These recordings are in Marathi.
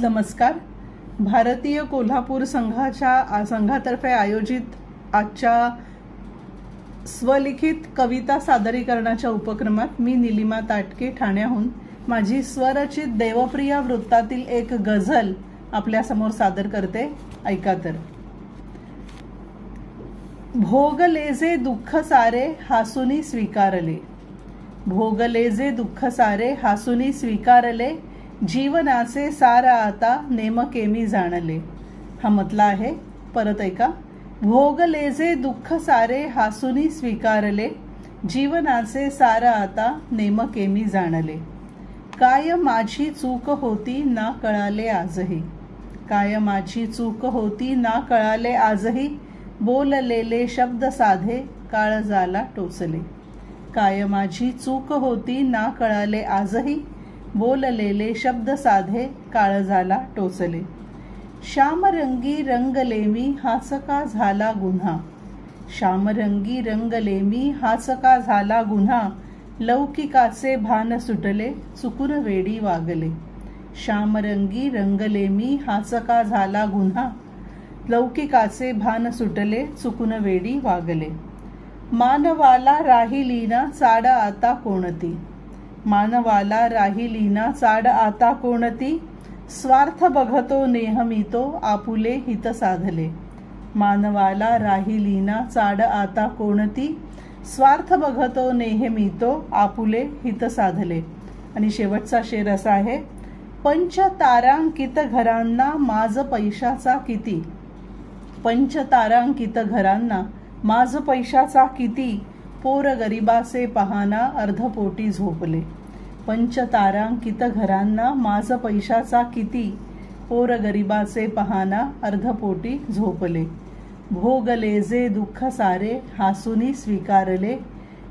नमस्कार. भारतीय कोल्हापूर संघातर्फे आयोजित आजच्या स्वलिखित कविता सादरीकरणाच्या उपक्रमात मी नीलिमा ताटके ठाण्याहून माझी स्वरचित देवप्रिया वृत्तातील एक गझल आपल्या समोर सादर करते. ऐका तर. भोगले जे दुःख सारे हासुनी स्वीकारले, भोगले जे दुःख सारे हासुनी स्वीकारले, जीवनाचे सार आता नेमके मी जाणले. हा मतला आहे, परत ऐका. भोगले जे दुःख सारे हासुनी स्वीकारले, जीवनाचे सार आता नेमके मी जाणले. काय माझी चूक होती ना कळाले आजही, काय माझी चूक होती ना कळाले आजही, बोललेले शब्द साधे काळजाला टोचले. काय माझी चूक होती ना कळाले आजही, बोललेले शब्द साधे काळजाला टोचले. श्यामरंगी रंगले मी हाच का झाला गुन्हा, श्यामरंगी रंगले मी हाच का झाला गुन्हा, लौकिकाचे भान सुटले चुकून वेडी वागले. श्यामरंगी रंगले मी हाच का झाला गुन्हा, लौकिकाचे भान सुटले चुकून वेडी वागले. मानवाला राहिलीना चाड आता कोणती, मानवाला राहिलीना चाड आता कोणती, स्वार्थ बघतो नेहमी तो आपुले हित साधले. मानवाला राहिलीना चाड आता कोणती, स्वार्थ बघतो नेहमी तो आपुले हित साधले. आणि शेवटचा शेर असा आहे. पंचतारांकित घरांना माज पैशाचा किती, पंचतारांकित घरांना माज पैशाचा किती, पोर गरिबाचे पहाना अर्धपोटी झोपले. पंचतारांकित घरांना माज पैशाचा किती, पोर गरिबाचे पहाना अर्धपोटी झोपले. भोगले जे दुःख सारे हासुनी स्वीकारले,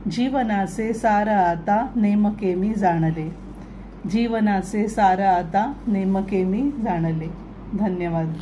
जीवनाचे सार आता नेमके मी जाणले. जीवनाचे सार आता नेमके मी जाणले. धन्यवाद.